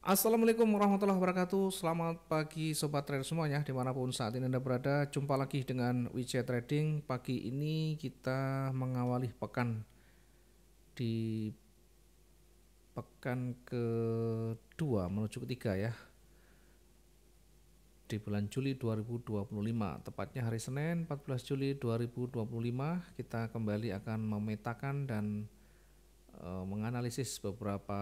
Assalamualaikum warahmatullahi wabarakatuh. Selamat pagi sobat trader semuanya dimanapun saat ini Anda berada. Jumpa lagi dengan WJ Trading. Pagi ini kita mengawali pekan di pekan kedua menuju ketiga ya, di bulan Juli 2025, tepatnya hari Senin 14 Juli 2025. Kita kembali akan memetakan dan menganalisis beberapa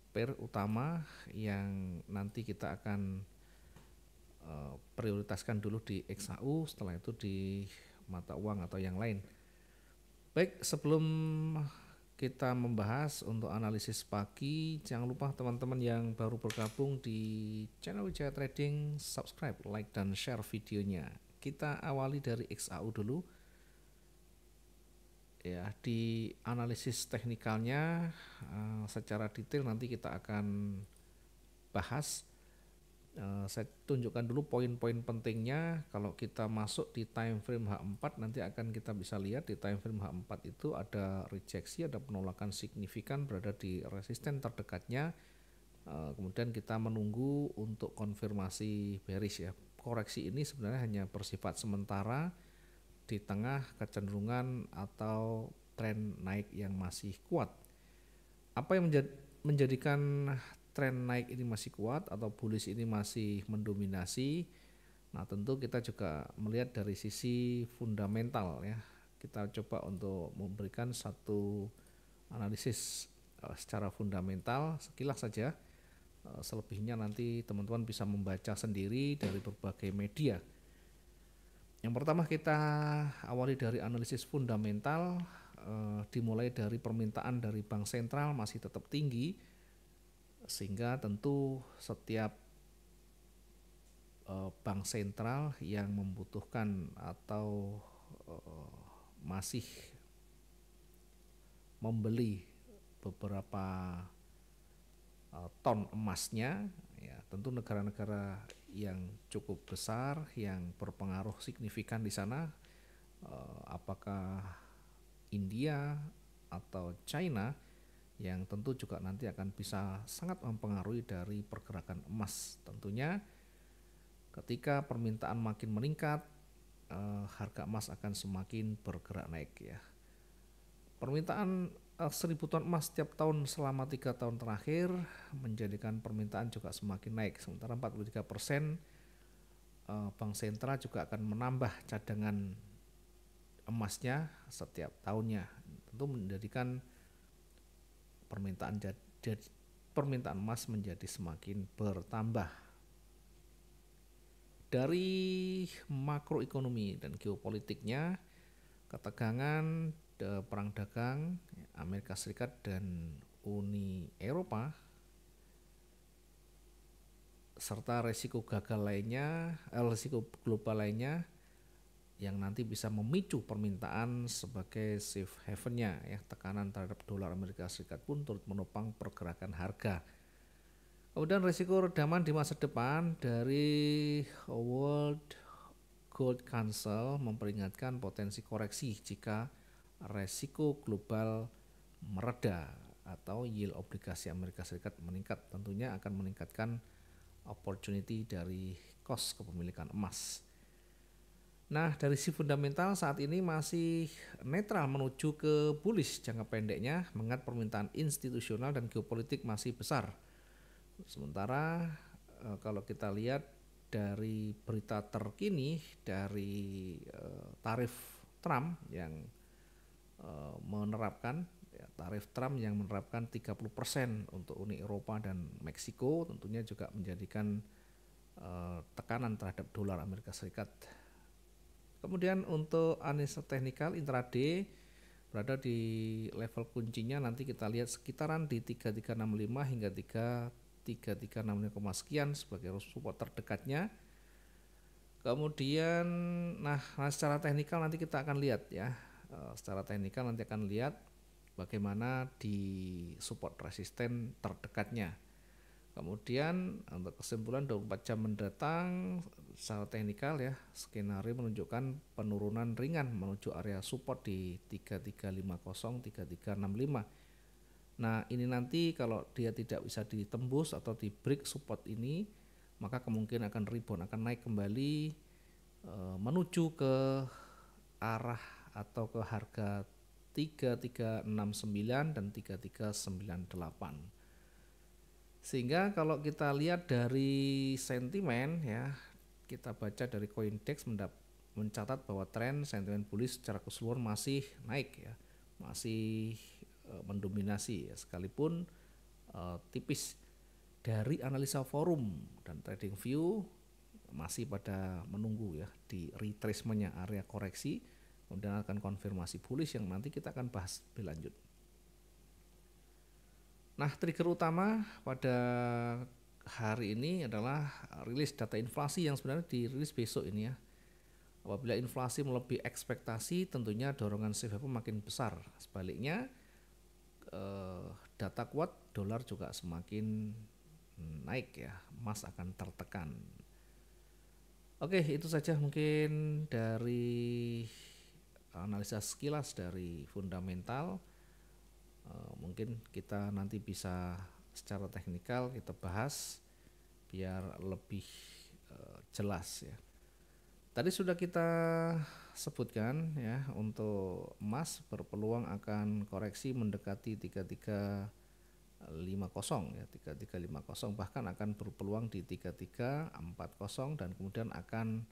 pair utama yang nanti kita akan prioritaskan dulu di XAU, setelah itu di mata uang atau yang lain. Baik, sebelum kita membahas untuk analisis pagi, jangan lupa teman-teman yang baru bergabung di channel Wijaya Trading, subscribe, like, dan share videonya. Kita awali dari XAU dulu. Ya, di analisis teknikalnya secara detail nanti kita akan bahas. Saya tunjukkan dulu poin-poin pentingnya. Kalau kita masuk di time frame H4, nanti akan kita bisa lihat di time frame H4 itu ada rejeksi, ada penolakan signifikan berada di resisten terdekatnya. Kemudian kita menunggu untuk konfirmasi bearish ya. Koreksi ini sebenarnya hanya bersifat sementara di tengah kecenderungan atau tren naik yang masih kuat. Apa yang menjadikan tren naik ini masih kuat atau bullish ini masih mendominasi? Nah, tentu kita juga melihat dari sisi fundamental ya. Kita coba untuk memberikan satu analisis secara fundamental sekilas saja. Selebihnya nanti teman-teman bisa membaca sendiri dari berbagai media. Yang pertama kita awali dari analisis fundamental, dimulai dari permintaan dari bank sentral masih tetap tinggi, sehingga tentu setiap bank sentral yang membutuhkan atau masih membeli beberapa ton emasnya, ya tentu negara-negara yang cukup besar yang berpengaruh signifikan di sana, apakah India atau China, yang tentu juga nanti akan bisa sangat mempengaruhi dari pergerakan emas. Tentunya ketika permintaan makin meningkat, harga emas akan semakin bergerak naik ya. Permintaan 1000 ton emas setiap tahun selama 3 tahun terakhir menjadikan permintaan juga semakin naik. Sementara 43% bank sentral juga akan menambah cadangan emasnya setiap tahunnya. Tentu menjadikan permintaan emas menjadi semakin bertambah. Dari makroekonomi dan geopolitiknya, ketegangan perang dagang Amerika Serikat dan Uni Eropa serta resiko gagal lainnya, resiko global lainnya yang nanti bisa memicu permintaan sebagai safe havennya ya. Tekanan terhadap dolar Amerika Serikat pun turut menopang pergerakan harga. Kemudian risiko redaman di masa depan dari World Gold Council memperingatkan potensi koreksi jika resiko global mereda atau yield obligasi Amerika Serikat meningkat. Tentunya akan meningkatkan opportunity dari cost kepemilikan emas. Nah, dari si fundamental saat ini masih netral menuju ke bullish jangka pendeknya, mengingat permintaan institusional dan geopolitik masih besar. Sementara kalau kita lihat dari berita terkini dari tarif Trump yang menerapkan tarif Trump yang menerapkan 30% untuk Uni Eropa dan Meksiko, tentunya juga menjadikan tekanan terhadap dolar Amerika Serikat. Kemudian untuk analisa teknikal intraday berada di level kuncinya, nanti kita lihat sekitaran di 3365 hingga 3365 sekian sebagai support terdekatnya. Kemudian secara teknikal nanti kita akan lihat ya. Secara teknikal nanti akan lihat bagaimana di support resisten terdekatnya. Kemudian untuk kesimpulan 24 jam mendatang secara teknikal ya, skenario menunjukkan penurunan ringan menuju area support di 3350 3365. Nah, ini nanti kalau dia tidak bisa ditembus atau di break support ini, maka kemungkinan akan rebound, akan naik kembali menuju ke arah atau ke harga 3369 dan 3398. Sehingga kalau kita lihat dari sentimen ya, kita baca dari Coindex mencatat bahwa tren sentimen bullish secara keseluruhan masih naik ya, masih mendominasi ya, sekalipun tipis. Dari analisa forum dan trading view masih pada menunggu ya di retracementnya area koreksi, kemudian akan konfirmasi bullish yang nanti kita akan bahas lebih lanjut. Nah, trigger utama pada hari ini adalah rilis data inflasi yang sebenarnya dirilis besok ini ya. Apabila inflasi melebihi ekspektasi, tentunya dorongan safe haven makin besar. Sebaliknya, data kuat, dolar juga semakin naik ya, emas akan tertekan. Oke, itu saja mungkin dari analisa sekilas dari fundamental. Mungkin kita nanti bisa secara teknikal kita bahas biar lebih jelas ya. Tadi sudah kita sebutkan ya, untuk emas berpeluang akan koreksi mendekati 3350 ya, 3350, bahkan akan berpeluang di 3340 dan kemudian akan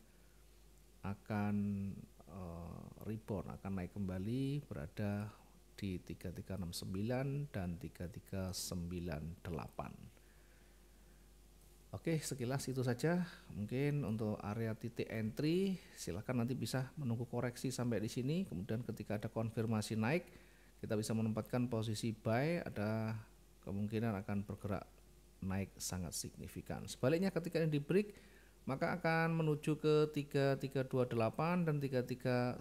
rebound, akan naik kembali berada di 3369 dan 3398. Oke, sekilas itu saja. Mungkin untuk area titik entry silakan nanti bisa menunggu koreksi sampai di sini, kemudian ketika ada konfirmasi naik kita bisa menempatkan posisi buy, ada kemungkinan akan bergerak naik sangat signifikan. Sebaliknya ketika ini di break maka akan menuju ke 3328 dan 3311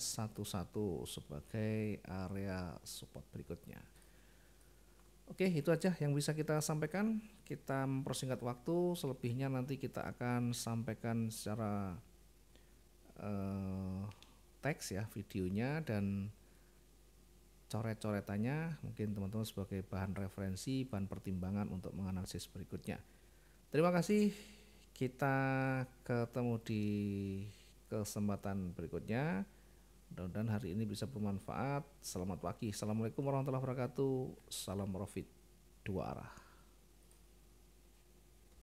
sebagai area support berikutnya. Oke, itu aja yang bisa kita sampaikan. Kita mempersingkat waktu, selebihnya nanti kita akan sampaikan secara teks ya, videonya dan coret-coretannya, mungkin teman-teman sebagai bahan referensi, bahan pertimbangan untuk menganalisis berikutnya. Terima kasih, kita ketemu di kesempatan berikutnya. Mudah-mudahan hari ini bisa bermanfaat. Selamat pagi. Assalamualaikum warahmatullahi wabarakatuh. Salam profit dua arah.